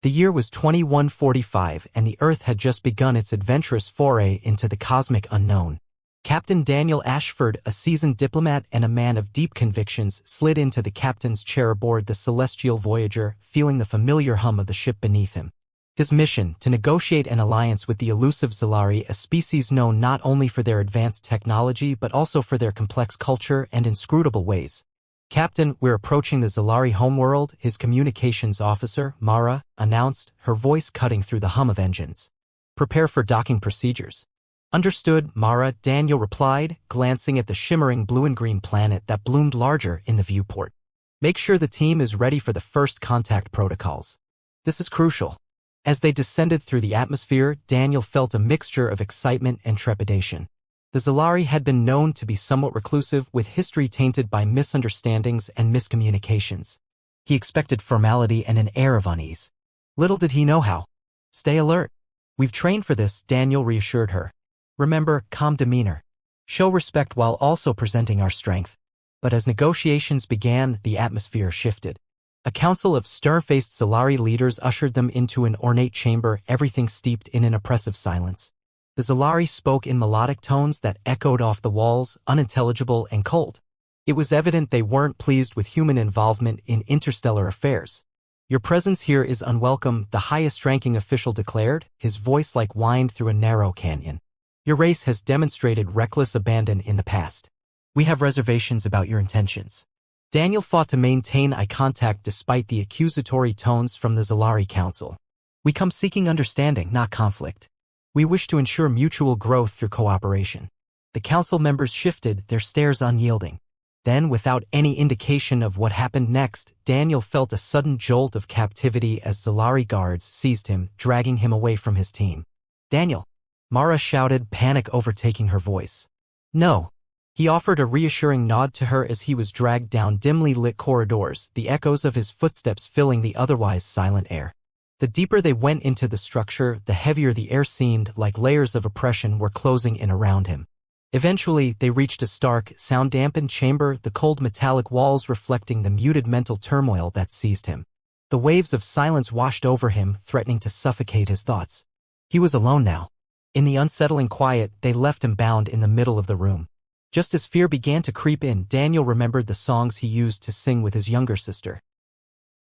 The year was 2145 and the Earth had just begun its adventurous foray into the cosmic unknown. Captain Daniel Ashford, a seasoned diplomat and a man of deep convictions, slid into the captain's chair aboard the celestial Voyager, feeling the familiar hum of the ship beneath him. His mission, to negotiate an alliance with the elusive Zalari, a species known not only for their advanced technology but also for their complex culture and inscrutable ways. "Captain, we're approaching the Zalari homeworld," his communications officer, Mara, announced, her voice cutting through the hum of engines. "Prepare for docking procedures." "Understood, Mara," Daniel replied, glancing at the shimmering blue and green planet that bloomed larger in the viewport. "Make sure the team is ready for the first contact protocols. This is crucial." As they descended through the atmosphere, Daniel felt a mixture of excitement and trepidation. The Zalari had been known to be somewhat reclusive, with history tainted by misunderstandings and miscommunications. He expected formality and an air of unease. Little did he know how. "Stay alert. We've trained for this," Daniel reassured her. "Remember, calm demeanor. Show respect while also presenting our strength." But as negotiations began, the atmosphere shifted. A council of stern-faced Zalari leaders ushered them into an ornate chamber, everything steeped in an oppressive silence. The Zalari spoke in melodic tones that echoed off the walls, unintelligible and cold. It was evident they weren't pleased with human involvement in interstellar affairs. "Your presence here is unwelcome," the highest-ranking official declared, his voice like wind through a narrow canyon. "Your race has demonstrated reckless abandon in the past. We have reservations about your intentions." Daniel fought to maintain eye contact despite the accusatory tones from the Zalari Council. "We come seeking understanding, not conflict. We wish to ensure mutual growth through cooperation." The council members shifted, their stares unyielding. Then, without any indication of what happened next, Daniel felt a sudden jolt of captivity as Zalari guards seized him, dragging him away from his team. "Daniel!" Mara shouted, panic overtaking her voice. "No." He offered a reassuring nod to her as he was dragged down dimly lit corridors, the echoes of his footsteps filling the otherwise silent air. The deeper they went into the structure, the heavier the air seemed, like layers of oppression were closing in around him. Eventually, they reached a stark, sound-dampened chamber, the cold metallic walls reflecting the muted mental turmoil that seized him. The waves of silence washed over him, threatening to suffocate his thoughts. He was alone now. In the unsettling quiet, they left him bound in the middle of the room. Just as fear began to creep in, Daniel remembered the songs he used to sing with his younger sister.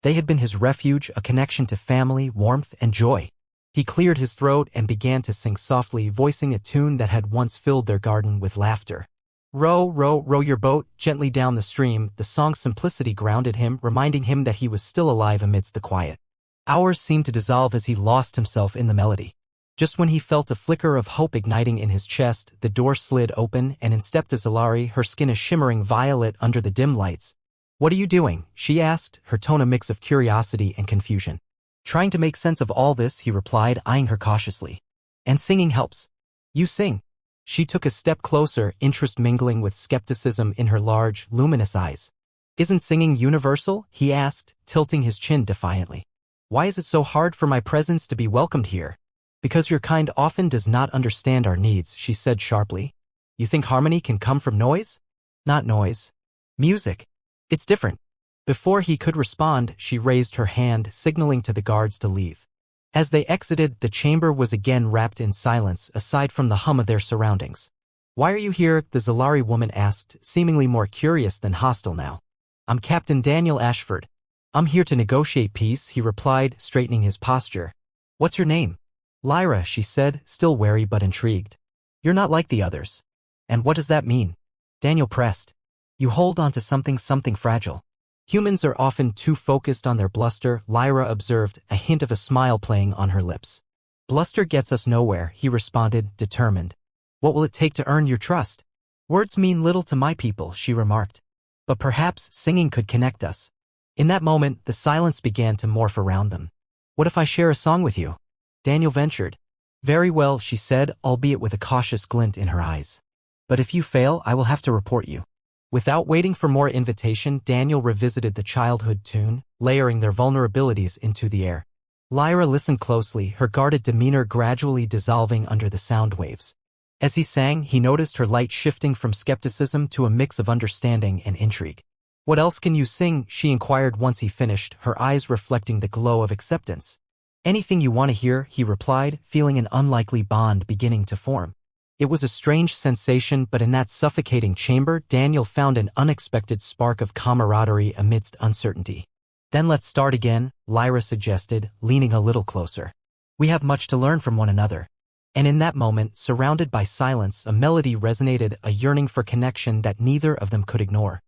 They had been his refuge, a connection to family, warmth, and joy. He cleared his throat and began to sing softly, voicing a tune that had once filled their garden with laughter. "Row, row, row your boat gently down the stream," the song's simplicity grounded him, reminding him that he was still alive amidst the quiet. Hours seemed to dissolve as he lost himself in the melody. Just when he felt a flicker of hope igniting in his chest, the door slid open and in stepped a Zalari, her skin a shimmering violet under the dim lights. "What are you doing?" she asked, her tone a mix of curiosity and confusion. "Trying to make sense of all this," he replied, eyeing her cautiously. "And singing helps. You sing." She took a step closer, interest mingling with skepticism in her large, luminous eyes. "Isn't singing universal?" he asked, tilting his chin defiantly. "Why is it so hard for my presence to be welcomed here?" "Because your kind often does not understand our needs," she said sharply. "You think harmony can come from noise?" "Not noise. Music. It's different." Before he could respond, she raised her hand, signaling to the guards to leave. As they exited, the chamber was again wrapped in silence, aside from the hum of their surroundings. "Why are you here?" the Zalari woman asked, seemingly more curious than hostile now. "I'm Captain Daniel Ashford. I'm here to negotiate peace," he replied, straightening his posture. "What's your name?" "Lyra," she said, still wary but intrigued. "You're not like the others." "And what does that mean?" Daniel pressed. "You hold on to something fragile." "Humans are often too focused on their bluster," Lyra observed, a hint of a smile playing on her lips. "Bluster gets us nowhere," he responded, determined. "What will it take to earn your trust?" "Words mean little to my people," she remarked. "But perhaps singing could connect us." In that moment, the silence began to morph around them. "What if I share a song with you?" Daniel ventured. "Very well," she said, albeit with a cautious glint in her eyes. "But if you fail, I will have to report you." Without waiting for more invitation, Daniel revisited the childhood tune, layering their vulnerabilities into the air. Lyra listened closely, her guarded demeanor gradually dissolving under the sound waves. As he sang, he noticed her light shifting from skepticism to a mix of understanding and intrigue. "What else can you sing?" she inquired once he finished, her eyes reflecting the glow of acceptance. Anything you want to hear, he replied, feeling an unlikely bond beginning to form. It was a strange sensation, but in that suffocating chamber, Daniel found an unexpected spark of camaraderie amidst uncertainty. Then let's start again, Lyra suggested, leaning a little closer. We have much to learn from one another. And in that moment, surrounded by silence, a melody resonated, a yearning for connection that neither of them could ignore.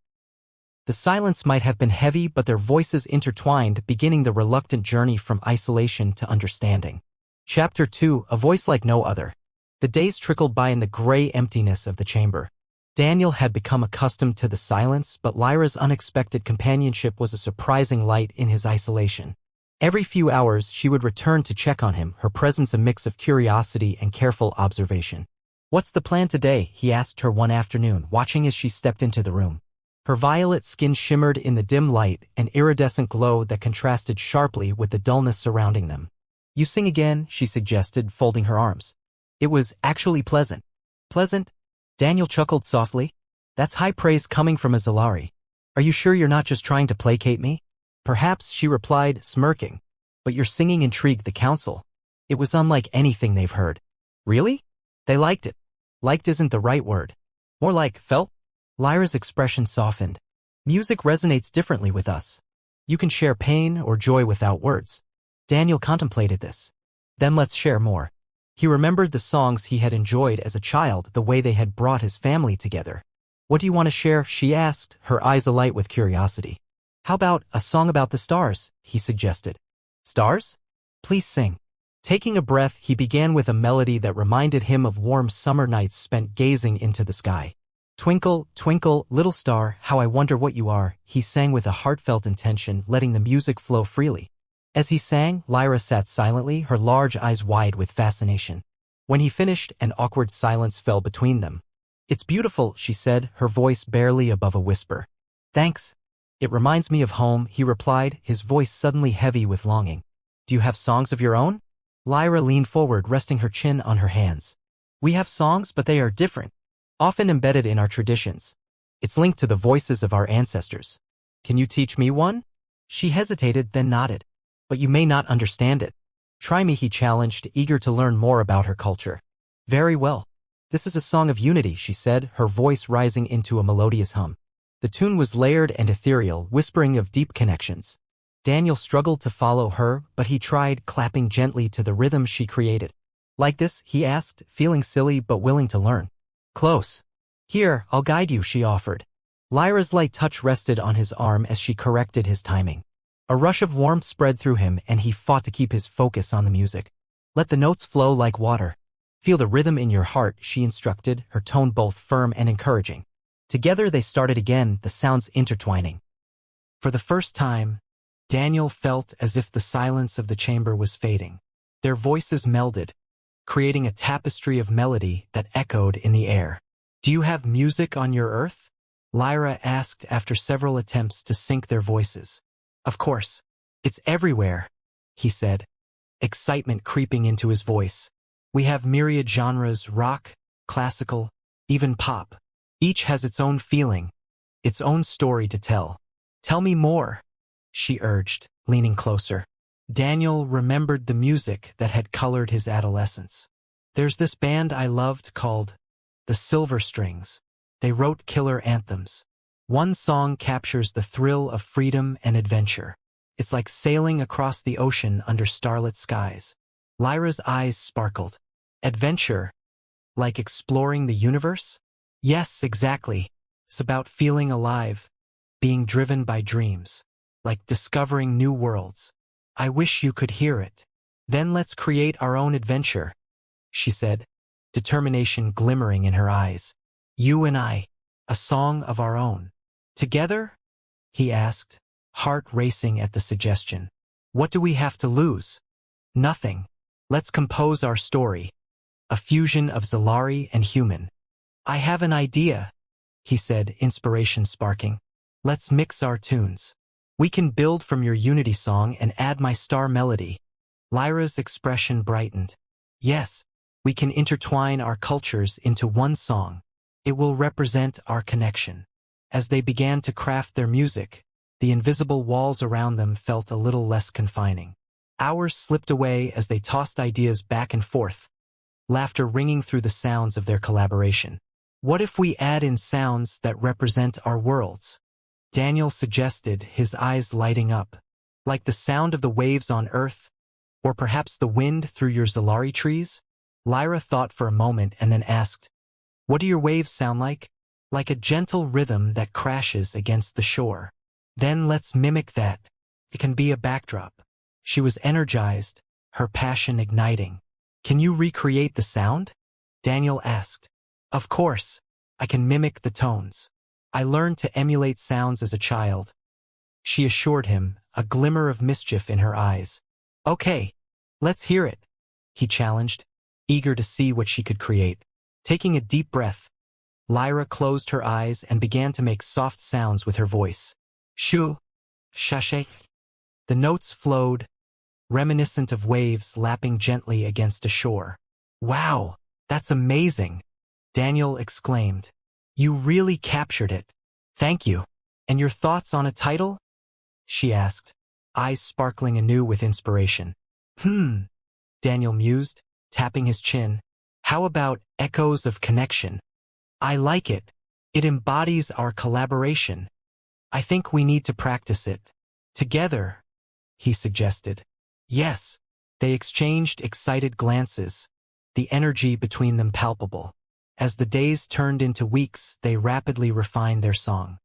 The silence might have been heavy, but their voices intertwined, beginning the reluctant journey from isolation to understanding. Chapter 2, A Voice Like No Other. The days trickled by in the gray emptiness of the chamber. Daniel had become accustomed to the silence, but Lyra's unexpected companionship was a surprising light in his isolation. Every few hours, she would return to check on him, her presence a mix of curiosity and careful observation. "What's the plan today?" he asked her one afternoon, watching as she stepped into the room. Her violet skin shimmered in the dim light, an iridescent glow that contrasted sharply with the dullness surrounding them. "You sing again," she suggested, folding her arms. "It was actually pleasant." "Pleasant?" Daniel chuckled softly. "That's high praise coming from a Zalari. Are you sure you're not just trying to placate me?" "Perhaps," she replied, smirking. "But your singing intrigued the council. It was unlike anything they've heard." "Really?" "They liked it." "Liked isn't the right word. More like felt?" Lyra's expression softened. "Music resonates differently with us. You can share pain or joy without words." Daniel contemplated this. "Then let's share more." He remembered the songs he had enjoyed as a child, the way they had brought his family together. "What do you want to share?" she asked, her eyes alight with curiosity. "How about a song about the stars?" he suggested. "Stars? Please sing." Taking a breath, he began with a melody that reminded him of warm summer nights spent gazing into the sky. "Twinkle, twinkle, little star, how I wonder what you are," he sang with a heartfelt intention, letting the music flow freely. As he sang, Lyra sat silently, her large eyes wide with fascination. When he finished, an awkward silence fell between them. "It's beautiful," she said, her voice barely above a whisper. "Thanks. It reminds me of home," he replied, his voice suddenly heavy with longing. "Do you have songs of your own?" Lyra leaned forward, resting her chin on her hands. "We have songs, but they are different, often embedded in our traditions. It's linked to the voices of our ancestors. Can you teach me one?" She hesitated, then nodded. "But you may not understand it." "Try me," he challenged, eager to learn more about her culture. "Very well. This is a song of unity," she said, her voice rising into a melodious hum. The tune was layered and ethereal, whispering of deep connections. Daniel struggled to follow her, but he tried, clapping gently to the rhythm she created. "Like this?" he asked, feeling silly but willing to learn. "Close. Here, I'll guide you," she offered. Lyra's light touch rested on his arm as she corrected his timing. A rush of warmth spread through him, and he fought to keep his focus on the music. "Let the notes flow like water. Feel the rhythm in your heart," she instructed, her tone both firm and encouraging. Together they started again, the sounds intertwining. For the first time, Daniel felt as if the silence of the chamber was fading. Their voices melded, creating a tapestry of melody that echoed in the air. "Do you have music on your earth?" Lyra asked after several attempts to sync their voices. "Of course. It's everywhere," he said, excitement creeping into his voice. "We have myriad genres, rock, classical, even pop. Each has its own feeling, its own story to tell." "Tell me more," she urged, leaning closer. Daniel remembered the music that had colored his adolescence. "There's this band I loved called the Silver Strings. They wrote killer anthems. One song captures the thrill of freedom and adventure. It's like sailing across the ocean under starlit skies." Lyra's eyes sparkled. "Adventure? Like exploring the universe?" "Yes, exactly. It's about feeling alive, being driven by dreams, like discovering new worlds. I wish you could hear it." "Then let's create our own adventure," she said, determination glimmering in her eyes. "You and I, a song of our own." "Together?" he asked, heart racing at the suggestion. "What do we have to lose?" "Nothing. Let's compose our story, a fusion of Zalari and human." "I have an idea," he said, inspiration sparking. "Let's mix our tunes. We can build from your Unity song and add my star melody." Lyra's expression brightened. "Yes, we can intertwine our cultures into one song. It will represent our connection." As they began to craft their music, the invisible walls around them felt a little less confining. Hours slipped away as they tossed ideas back and forth, laughter ringing through the sounds of their collaboration. What if we add in sounds that represent our worlds? Daniel suggested, his eyes lighting up. Like the sound of the waves on Earth? Or perhaps the wind through your Zalari trees? Lyra thought for a moment and then asked, "What do your waves sound like?" "Like a gentle rhythm that crashes against the shore." "Then let's mimic that. It can be a backdrop." She was energized, her passion igniting. "Can you recreate the sound?" Daniel asked. "Of course. I can mimic the tones. I learned to emulate sounds as a child," she assured him, a glimmer of mischief in her eyes. "Okay, let's hear it," he challenged, eager to see what she could create. Taking a deep breath, Lyra closed her eyes and began to make soft sounds with her voice. Shoo, shashe. The notes flowed, reminiscent of waves lapping gently against a shore. "Wow, that's amazing," Daniel exclaimed. "You really captured it. Thank you. And your thoughts on a title?" she asked, eyes sparkling anew with inspiration. Daniel mused, tapping his chin. "How about Echoes of Connection? I like it. It embodies our collaboration. I think we need to practice it together," he suggested. "Yes." They exchanged excited glances, the energy between them palpable. As the days turned into weeks, they rapidly refined their song.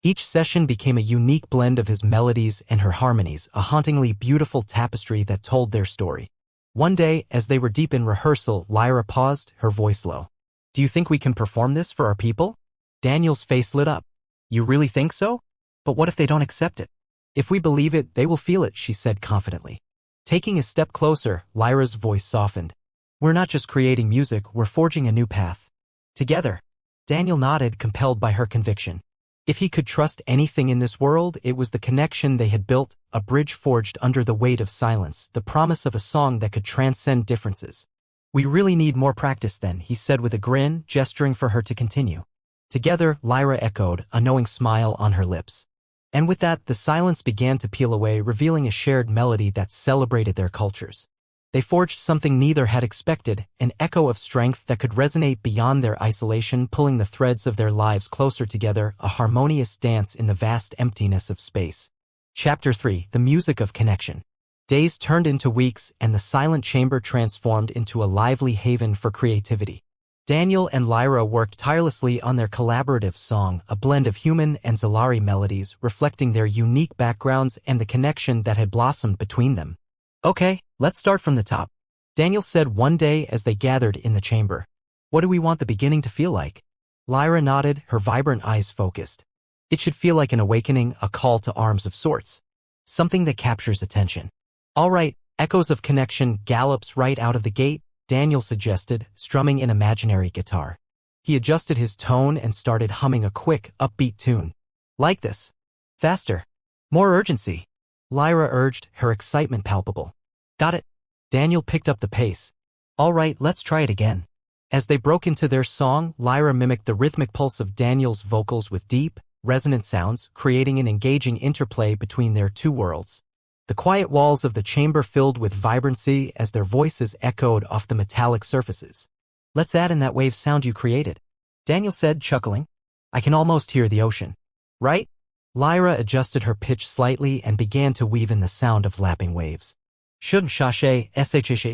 Each session became a unique blend of his melodies and her harmonies, a hauntingly beautiful tapestry that told their story. One day, as they were deep in rehearsal, Lyra paused, her voice low. "Do you think we can perform this for our people?" Daniel's face lit up. "You really think so? But what if they don't accept it?" "If we believe it, they will feel it," she said confidently. Taking a step closer, Lyra's voice softened. "We're not just creating music, we're forging a new path. Together." Daniel nodded, compelled by her conviction. If he could trust anything in this world, it was the connection they had built, a bridge forged under the weight of silence, the promise of a song that could transcend differences. "We really need more practice then," he said with a grin, gesturing for her to continue. Together, Lyra echoed, a knowing smile on her lips. And with that, the silence began to peel away, revealing a shared melody that celebrated their cultures. They forged something neither had expected, an echo of strength that could resonate beyond their isolation, pulling the threads of their lives closer together, a harmonious dance in the vast emptiness of space. Chapter 3: The Music of Connection. Days turned into weeks, and the silent chamber transformed into a lively haven for creativity. Daniel and Lyra worked tirelessly on their collaborative song, a blend of human and Zalari melodies, reflecting their unique backgrounds and the connection that had blossomed between them. "Okay, let's start from the top," Daniel said one day as they gathered in the chamber. "What do we want the beginning to feel like?" Lyra nodded, her vibrant eyes focused. "It should feel like an awakening, a call to arms of sorts. Something that captures attention." "All right, Echoes of Connection gallops right out of the gate," Daniel suggested, strumming an imaginary guitar. He adjusted his tone and started humming a quick, upbeat tune. "Like this. Faster. More urgency," Lyra urged, her excitement palpable. "Got it." Daniel picked up the pace. "All right, let's try it again." As they broke into their song, Lyra mimicked the rhythmic pulse of Daniel's vocals with deep, resonant sounds, creating an engaging interplay between their two worlds. The quiet walls of the chamber filled with vibrancy as their voices echoed off the metallic surfaces. "Let's add in that wave sound you created," Daniel said, chuckling. "I can almost hear the ocean." "Right?" Lyra adjusted her pitch slightly and began to weave in the sound of lapping waves. "Shouldn't shashe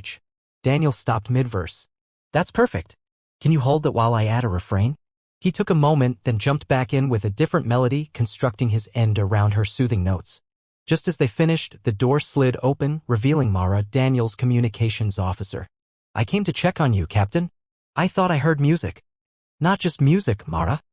shh." Daniel stopped mid-verse. "That's perfect. Can you hold that while I add a refrain?" He took a moment, then jumped back in with a different melody, constructing his end around her soothing notes. Just as they finished, the door slid open, revealing Mara, Daniel's communications officer. "I came to check on you, Captain. I thought I heard music." "Not just music, Mara,"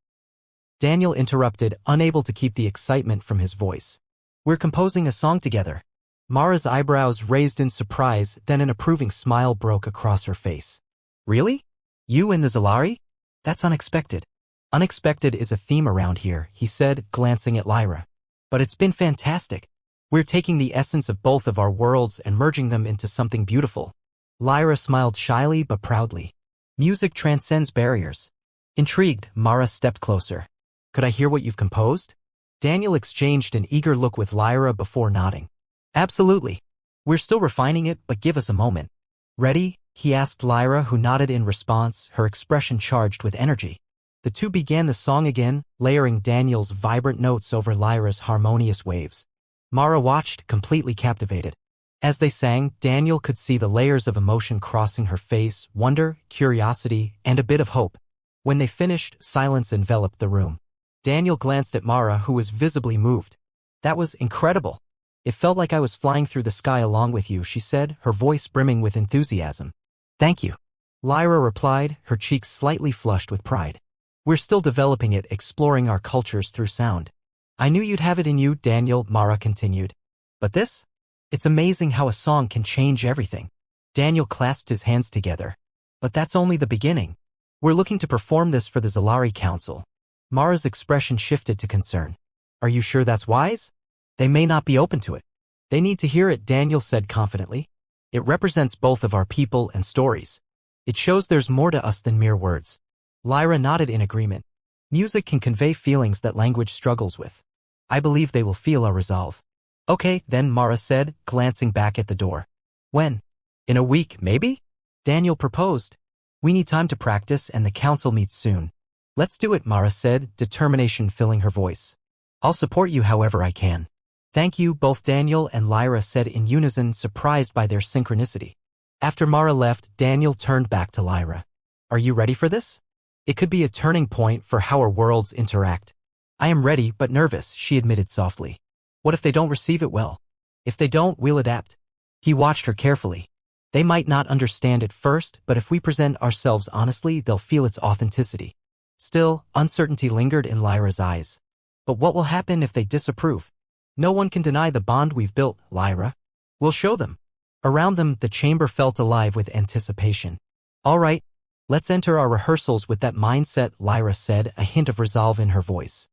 Daniel interrupted, unable to keep the excitement from his voice. "We're composing a song together." Mara's eyebrows raised in surprise, then an approving smile broke across her face. "Really? You and the Zalari? That's unexpected." "Unexpected is a theme around here," he said, glancing at Lyra. "But it's been fantastic. We're taking the essence of both of our worlds and merging them into something beautiful." Lyra smiled shyly but proudly. "Music transcends barriers." Intrigued, Mara stepped closer. "Could I hear what you've composed?" Daniel exchanged an eager look with Lyra before nodding. "Absolutely. We're still refining it, but give us a moment. Ready? He asked Lyra, who nodded in response, her expression charged with energy. The two began the song again, layering Daniel's vibrant notes over Lyra's harmonious waves. Mara watched, completely captivated. As they sang, Daniel could see the layers of emotion crossing her face, wonder, curiosity, and a bit of hope. When they finished, silence enveloped the room. Daniel glanced at Mara, who was visibly moved. That was incredible. It felt like I was flying through the sky along with you, she said, her voice brimming with enthusiasm. Thank you. Lyra replied, her cheeks slightly flushed with pride. We're still developing it, exploring our cultures through sound. I knew you'd have it in you, Daniel, Mara continued. But this? It's amazing how a song can change everything. Daniel clasped his hands together. But that's only the beginning. We're looking to perform this for the Zalari Council. Mara's expression shifted to concern. Are you sure that's wise? They may not be open to it. They need to hear it, Daniel said confidently. It represents both of our people and stories. It shows there's more to us than mere words. Lyra nodded in agreement. Music can convey feelings that language struggles with. I believe they will feel our resolve. Okay, then, Mara said, glancing back at the door. When? In a week, maybe? Daniel proposed. We need time to practice and the council meets soon. Let's do it, Mara said, determination filling her voice. I'll support you however I can. Thank you, both Daniel and Lyra said in unison, surprised by their synchronicity. After Mara left, Daniel turned back to Lyra. Are you ready for this? It could be a turning point for how our worlds interact. I am ready but nervous, she admitted softly. What if they don't receive it well? If they don't, we'll adapt. He watched her carefully. They might not understand at first, but if we present ourselves honestly, they'll feel its authenticity. Still, uncertainty lingered in Lyra's eyes. But what will happen if they disapprove? No one can deny the bond we've built, Lyra. We'll show them. Around them, the chamber felt alive with anticipation. All right, let's enter our rehearsals with that mindset, Lyra said, a hint of resolve in her voice.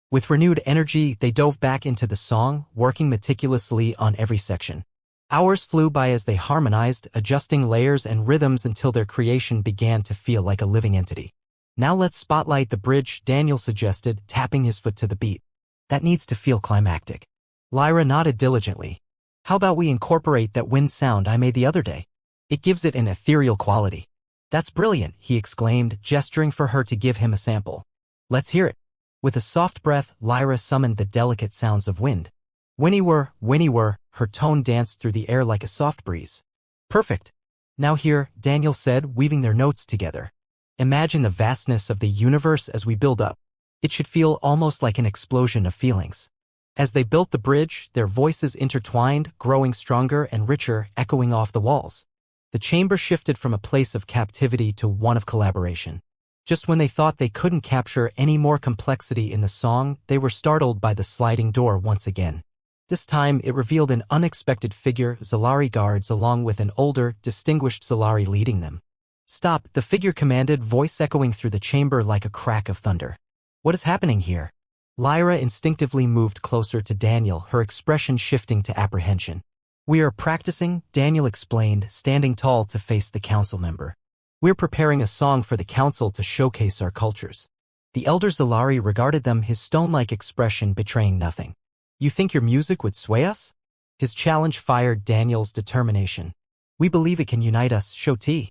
With renewed energy, they dove back into the song, working meticulously on every section. Hours flew by as they harmonized, adjusting layers and rhythms until their creation began to feel like a living entity. Now let's spotlight the bridge, Daniel suggested, tapping his foot to the beat. That needs to feel climactic. Lyra nodded diligently. How about we incorporate that wind sound I made the other day? It gives it an ethereal quality. That's brilliant, he exclaimed, gesturing for her to give him a sample. Let's hear it. With a soft breath, Lyra summoned the delicate sounds of wind. Whinny-whir, her tone danced through the air like a soft breeze. Perfect. Now here, Daniel said, weaving their notes together. Imagine the vastness of the universe as we build up. It should feel almost like an explosion of feelings. As they built the bridge, their voices intertwined, growing stronger and richer, echoing off the walls. The chamber shifted from a place of captivity to one of collaboration. Just when they thought they couldn't capture any more complexity in the song, they were startled by the sliding door once again. This time, it revealed an unexpected figure, Zalari guards along with an older, distinguished Zalari leading them. Stop, the figure commanded, voice echoing through the chamber like a crack of thunder. What is happening here? Lyra instinctively moved closer to Daniel, her expression shifting to apprehension. We are practicing, Daniel explained, standing tall to face the council member. We're preparing a song for the council to showcase our cultures. The elder Zalari regarded them, his stone-like expression betraying nothing. You think your music would sway us? His challenge fired Daniel's determination. We believe it can unite us, Shoti.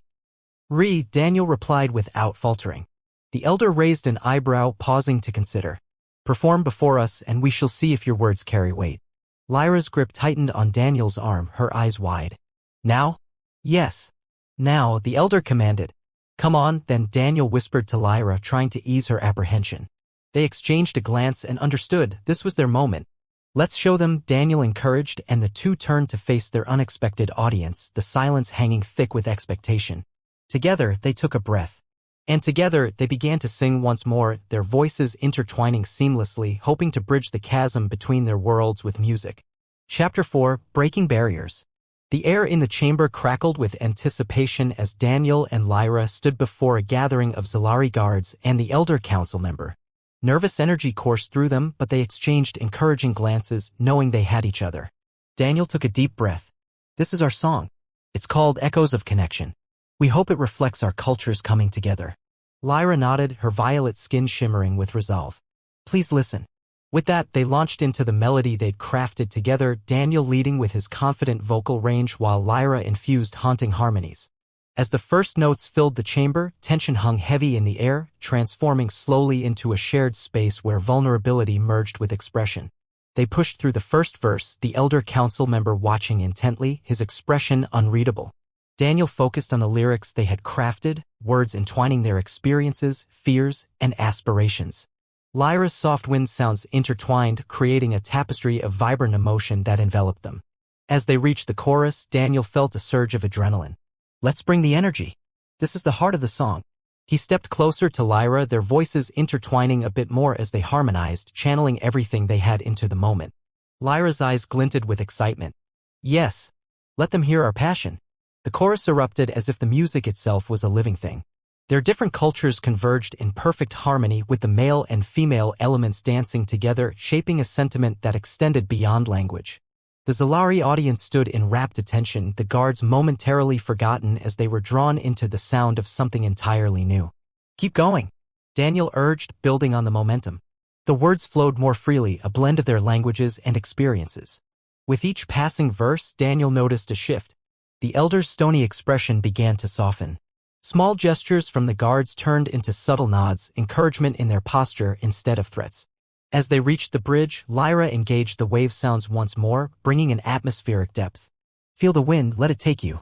Daniel replied without faltering. The elder raised an eyebrow, pausing to consider. Perform before us, and we shall see if your words carry weight. Lyra's grip tightened on Daniel's arm, her eyes wide. Now? Yes. Now, the elder commanded. Come on, then Daniel whispered to Lyra, trying to ease her apprehension. They exchanged a glance and understood this was their moment. Let's show them, Daniel encouraged, and the two turned to face their unexpected audience, the silence hanging thick with expectation. Together, they took a breath. And together, they began to sing once more, their voices intertwining seamlessly, hoping to bridge the chasm between their worlds with music. Chapter 4, Breaking Barriers. The air in the chamber crackled with anticipation as Daniel and Lyra stood before a gathering of Zalari guards and the elder council member. Nervous energy coursed through them, but they exchanged encouraging glances, knowing they had each other. Daniel took a deep breath. This is our song. It's called Echoes of Connection. We hope it reflects our cultures coming together. Lyra nodded, her violet skin shimmering with resolve. Please listen. With that, they launched into the melody they'd crafted together, Daniel leading with his confident vocal range while Lyra infused haunting harmonies. As the first notes filled the chamber, tension hung heavy in the air, transforming slowly into a shared space where vulnerability merged with expression. They pushed through the first verse, the elder council member watching intently, his expression unreadable. Daniel focused on the lyrics they had crafted, words entwining their experiences, fears, and aspirations. Lyra's soft wind sounds intertwined, creating a tapestry of vibrant emotion that enveloped them. As they reached the chorus, Daniel felt a surge of adrenaline. Let's bring the energy. This is the heart of the song. He stepped closer to Lyra, their voices intertwining a bit more as they harmonized, channeling everything they had into the moment. Lyra's eyes glinted with excitement. Yes. Let them hear our passion. The chorus erupted as if the music itself was a living thing. Their different cultures converged in perfect harmony with the male and female elements dancing together, shaping a sentiment that extended beyond language. The Zalari audience stood in rapt attention, the guards momentarily forgotten as they were drawn into the sound of something entirely new. Keep going, Daniel urged, building on the momentum. The words flowed more freely, a blend of their languages and experiences. With each passing verse, Daniel noticed a shift. The elder's stony expression began to soften. Small gestures from the guards turned into subtle nods, encouragement in their posture instead of threats. As they reached the bridge, Lyra engaged the wave sounds once more, bringing an atmospheric depth. Feel the wind, let it take you.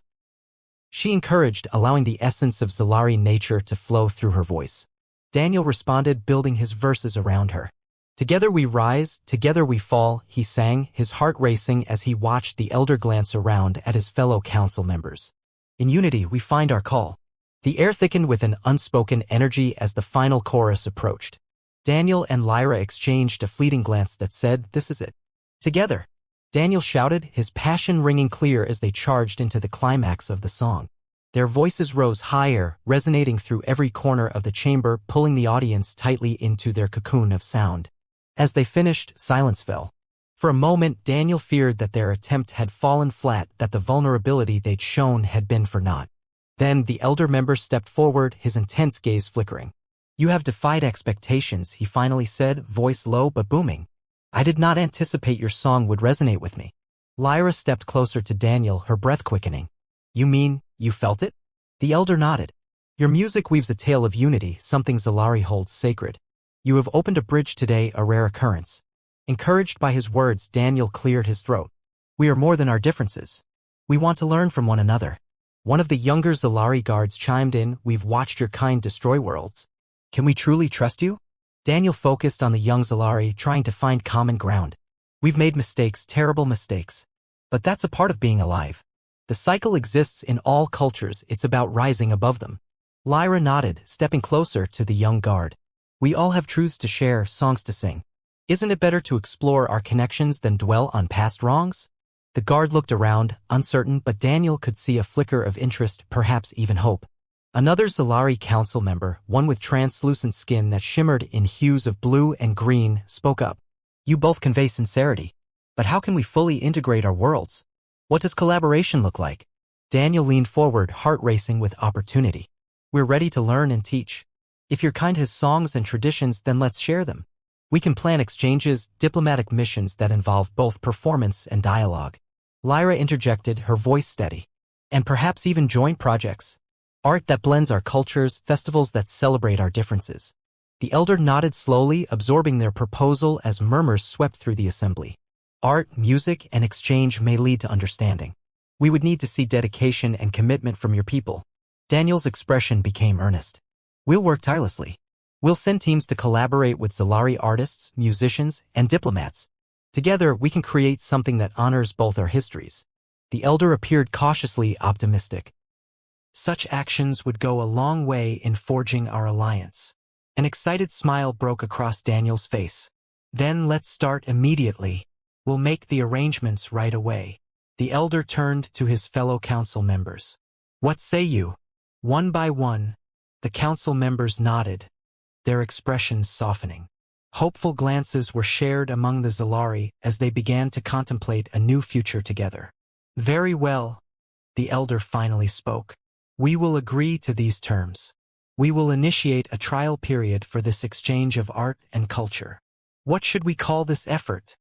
She encouraged, allowing the essence of Zalari nature to flow through her voice. Daniel responded, building his verses around her. Together we rise, together we fall, he sang, his heart racing as he watched the elder glance around at his fellow council members. In unity we find our call. The air thickened with an unspoken energy as the final chorus approached. Daniel and Lyra exchanged a fleeting glance that said, "This is it." Together, Daniel shouted, his passion ringing clear as they charged into the climax of the song. Their voices rose higher, resonating through every corner of the chamber, pulling the audience tightly into their cocoon of sound. As they finished, silence fell. For a moment, Daniel feared that their attempt had fallen flat, that the vulnerability they'd shown had been for naught. Then the elder member stepped forward, his intense gaze flickering. "You have defied expectations," he finally said, voice low but booming. "I did not anticipate your song would resonate with me." Lyra stepped closer to Daniel, her breath quickening. "You mean, you felt it?" The elder nodded. "Your music weaves a tale of unity, something Zalari holds sacred. You have opened a bridge today, a rare occurrence." Encouraged by his words, Daniel cleared his throat. "We are more than our differences. We want to learn from one another." One of the younger Zalari guards chimed in, "We've watched your kind destroy worlds. Can we truly trust you?" Daniel focused on the young Zalari, trying to find common ground. "We've made mistakes, terrible mistakes. But that's a part of being alive. The cycle exists in all cultures, it's about rising above them." Lyra nodded, stepping closer to the young guard. "We all have truths to share, songs to sing. Isn't it better to explore our connections than dwell on past wrongs?" The guard looked around, uncertain, but Daniel could see a flicker of interest, perhaps even hope. Another Zalari council member, one with translucent skin that shimmered in hues of blue and green, spoke up. "You both convey sincerity. But how can we fully integrate our worlds? What does collaboration look like?" Daniel leaned forward, heart racing with opportunity. "We're ready to learn and teach. If your kind has songs and traditions, then let's share them. We can plan exchanges, diplomatic missions that involve both performance and dialogue." Lyra interjected, her voice steady. "And perhaps even joint projects. Art that blends our cultures, festivals that celebrate our differences." The elder nodded slowly, absorbing their proposal as murmurs swept through the assembly. "Art, music, and exchange may lead to understanding. We would need to see dedication and commitment from your people." Daniel's expression became earnest. "We'll work tirelessly. We'll send teams to collaborate with Zalari artists, musicians, and diplomats. Together, we can create something that honors both our histories." The elder appeared cautiously optimistic. "Such actions would go a long way in forging our alliance." An excited smile broke across Daniel's face. "Then let's start immediately. We'll make the arrangements right away." The elder turned to his fellow council members. "What say you?" One by one, the council members nodded, their expressions softening. Hopeful glances were shared among the Zalari as they began to contemplate a new future together. "Very well," the elder finally spoke. "We will agree to these terms. We will initiate a trial period for this exchange of art and culture. What should we call this effort?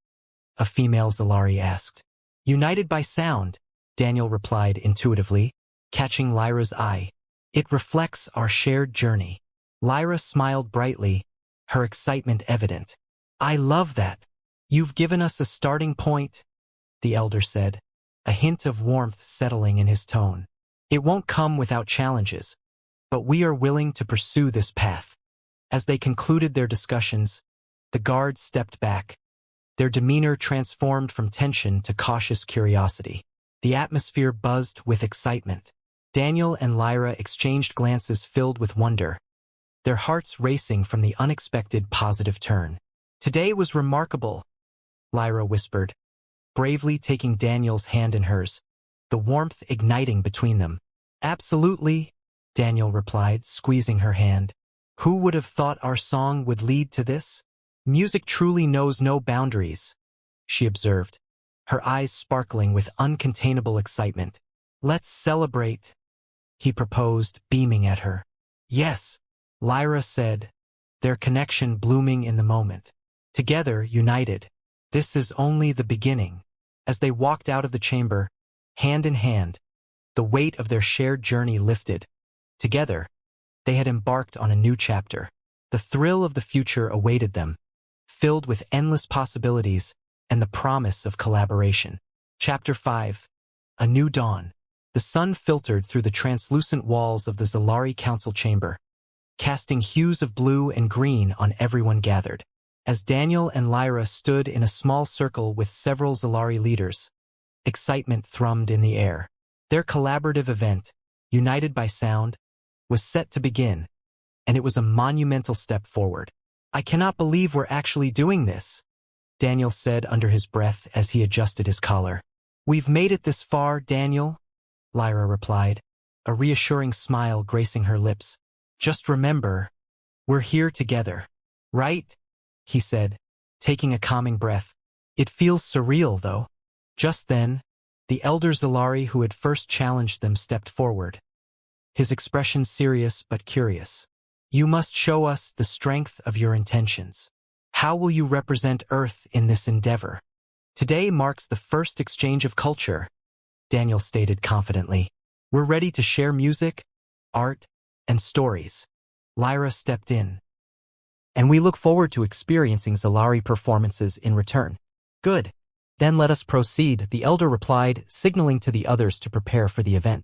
A female Zalari asked. United by sound, Daniel replied intuitively, catching Lyra's eye. It reflects our shared journey. Lyra smiled brightly, her excitement evident. I love that. You've given us a starting point, the elder said, a hint of warmth settling in his tone. It won't come without challenges, but we are willing to pursue this path. As they concluded their discussions, the guards stepped back, their demeanor transformed from tension to cautious curiosity. The atmosphere buzzed with excitement. Daniel and Lyra exchanged glances filled with wonder, their hearts racing from the unexpected positive turn. Today was remarkable, Lyra whispered, bravely taking Daniel's hand in hers, the warmth igniting between them. Absolutely, Daniel replied, squeezing her hand. Who would have thought our song would lead to this? Music truly knows no boundaries, she observed, her eyes sparkling with uncontainable excitement. Let's celebrate, he proposed, beaming at her. Yes, Lyra said, their connection blooming in the moment. Together, united. This is only the beginning. As they walked out of the chamber, hand in hand, the weight of their shared journey lifted. Together, they had embarked on a new chapter. The thrill of the future awaited them, filled with endless possibilities and the promise of collaboration. Chapter 5. A New Dawn. The sun filtered through the translucent walls of the Zalari Council chamber, casting hues of blue and green on everyone gathered. As Daniel and Lyra stood in a small circle with several Zalari leaders, excitement thrummed in the air. Their collaborative event, united by sound, was set to begin, and it was a monumental step forward. I cannot believe we're actually doing this, Daniel said under his breath as he adjusted his collar. We've made it this far, Daniel, Lyra replied, a reassuring smile gracing her lips. Just remember, we're here together, right? He said, taking a calming breath. It feels surreal, though. Just then, the elder Zalari who had first challenged them stepped forward, his expression serious but curious. You must show us the strength of your intentions. How will you represent Earth in this endeavor? Today marks the first exchange of culture, Daniel stated confidently. We're ready to share music, art, and stories. Lyra stepped in. And we look forward to experiencing Zalari performances in return. Good. Then let us proceed, the elder replied, signaling to the others to prepare for the event.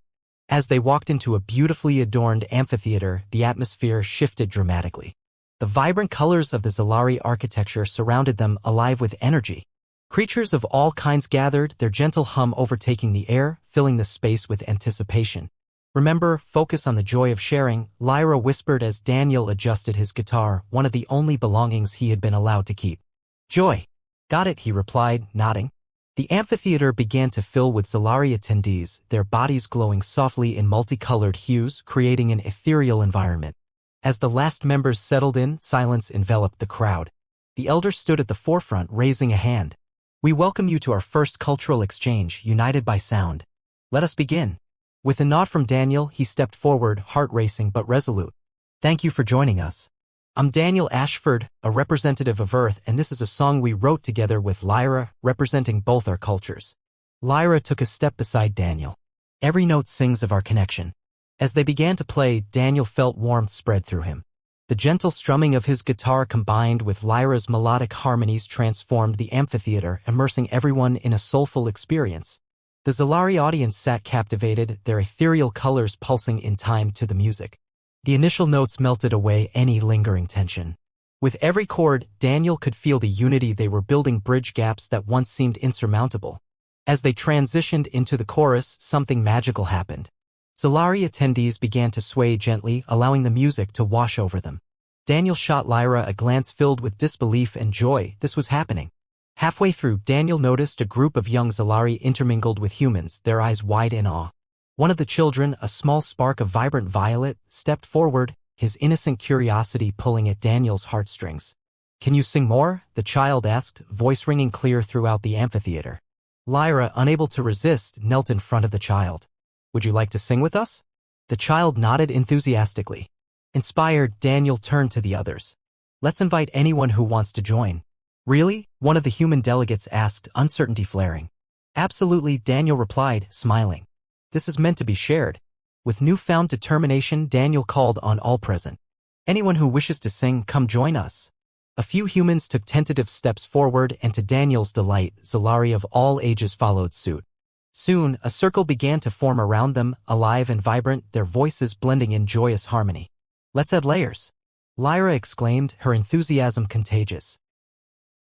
As they walked into a beautifully adorned amphitheater, the atmosphere shifted dramatically. The vibrant colors of the Zalari architecture surrounded them, alive with energy. Creatures of all kinds gathered, their gentle hum overtaking the air, filling the space with anticipation. Remember, focus on the joy of sharing, Lyra whispered as Daniel adjusted his guitar, one of the only belongings he had been allowed to keep. Joy. Got it, he replied, nodding. The amphitheater began to fill with Zalari attendees, their bodies glowing softly in multicolored hues, creating an ethereal environment. As the last members settled in, silence enveloped the crowd. The elder stood at the forefront, raising a hand. We welcome you to our first cultural exchange, united by sound. Let us begin. With a nod from Daniel, he stepped forward, heart racing but resolute. Thank you for joining us. I'm Daniel Ashford, a representative of Earth, and this is a song we wrote together with Lyra, representing both our cultures. Lyra took a step beside Daniel. Every note sings of our connection. As they began to play, Daniel felt warmth spread through him. The gentle strumming of his guitar combined with Lyra's melodic harmonies transformed the amphitheater, immersing everyone in a soulful experience. The Zalari audience sat captivated, their ethereal colors pulsing in time to the music. The initial notes melted away any lingering tension. With every chord, Daniel could feel the unity they were building, bridge gaps that once seemed insurmountable. As they transitioned into the chorus, something magical happened. Zalari attendees began to sway gently, allowing the music to wash over them. Daniel shot Lyra a glance filled with disbelief and joy. This was happening. Halfway through, Daniel noticed a group of young Zalari intermingled with humans, their eyes wide in awe. One of the children, a small spark of vibrant violet, stepped forward, his innocent curiosity pulling at Daniel's heartstrings. Can you sing more? The child asked, voice ringing clear throughout the amphitheater. Lyra, unable to resist, knelt in front of the child. Would you like to sing with us? The child nodded enthusiastically. Inspired, Daniel turned to the others. Let's invite anyone who wants to join. Really? One of the human delegates asked, uncertainty flaring. Absolutely, Daniel replied, smiling. This is meant to be shared. With newfound determination, Daniel called on all present. Anyone who wishes to sing, come join us. A few humans took tentative steps forward, and to Daniel's delight, Zalari of all ages followed suit. Soon, a circle began to form around them, alive and vibrant, their voices blending in joyous harmony. Let's add layers. Lyra exclaimed, her enthusiasm contagious.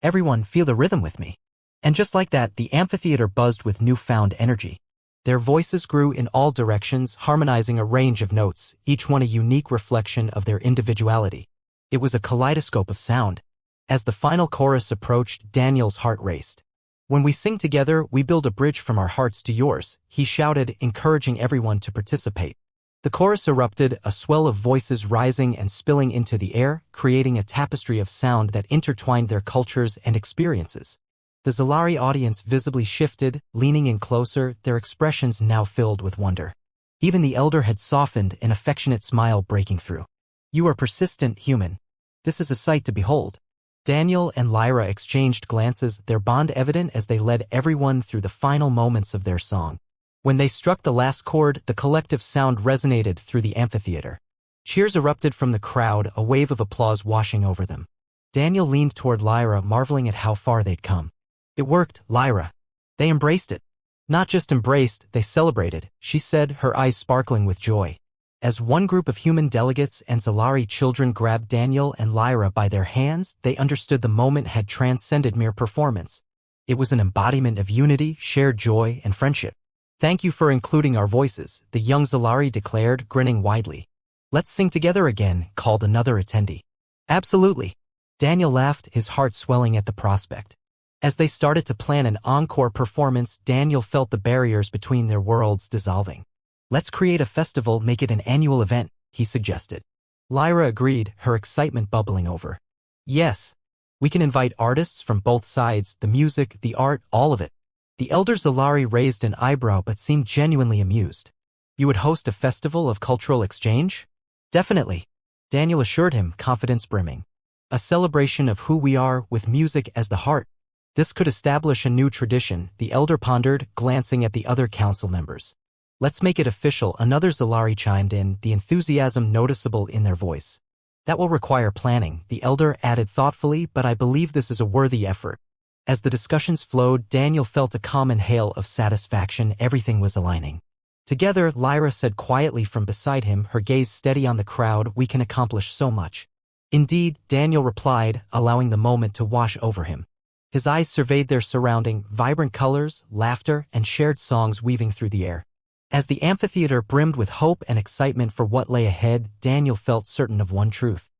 Everyone, feel the rhythm with me. And just like that, the amphitheater buzzed with newfound energy. Their voices grew in all directions, harmonizing a range of notes, each one a unique reflection of their individuality. It was a kaleidoscope of sound. As the final chorus approached, Daniel's heart raced. When we sing together, we build a bridge from our hearts to yours, he shouted, encouraging everyone to participate. The chorus erupted, a swell of voices rising and spilling into the air, creating a tapestry of sound that intertwined their cultures and experiences. The Zalari audience visibly shifted, leaning in closer, their expressions now filled with wonder. Even the elder had softened, an affectionate smile breaking through. You are persistent, human. This is a sight to behold. Daniel and Lyra exchanged glances, their bond evident as they led everyone through the final moments of their song. When they struck the last chord, the collective sound resonated through the amphitheater. Cheers erupted from the crowd, a wave of applause washing over them. Daniel leaned toward Lyra, marveling at how far they'd come. It worked, Lyra. They embraced it. Not just embraced, they celebrated, she said, her eyes sparkling with joy. As one group of human delegates and Zalari children grabbed Daniel and Lyra by their hands, they understood the moment had transcended mere performance. It was an embodiment of unity, shared joy, and friendship. Thank you for including our voices, the young Zalari declared, grinning widely. Let's sing together again, called another attendee. Absolutely. Daniel laughed, his heart swelling at the prospect. As they started to plan an encore performance, Daniel felt the barriers between their worlds dissolving. Let's create a festival, make it an annual event, he suggested. Lyra agreed, her excitement bubbling over. Yes. We can invite artists from both sides, the music, the art, all of it. The elder Zalari raised an eyebrow but seemed genuinely amused. You would host a festival of cultural exchange? Definitely. Daniel assured him, confidence brimming. A celebration of who we are, with music as the heart. This could establish a new tradition, the elder pondered, glancing at the other council members. Let's make it official, another Zalari chimed in, the enthusiasm noticeable in their voice. That will require planning, the elder added thoughtfully, but I believe this is a worthy effort. As the discussions flowed, Daniel felt a common hail of satisfaction, everything was aligning. Together, Lyra said quietly from beside him, her gaze steady on the crowd, we can accomplish so much. Indeed, Daniel replied, allowing the moment to wash over him. His eyes surveyed their surrounding, vibrant colors, laughter, and shared songs weaving through the air. As the amphitheater brimmed with hope and excitement for what lay ahead, Daniel felt certain of one truth.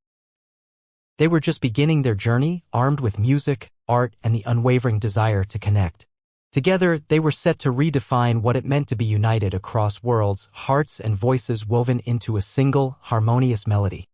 They were just beginning their journey, armed with music, art, and the unwavering desire to connect. Together, they were set to redefine what it meant to be united across worlds, hearts and voices woven into a single, harmonious melody.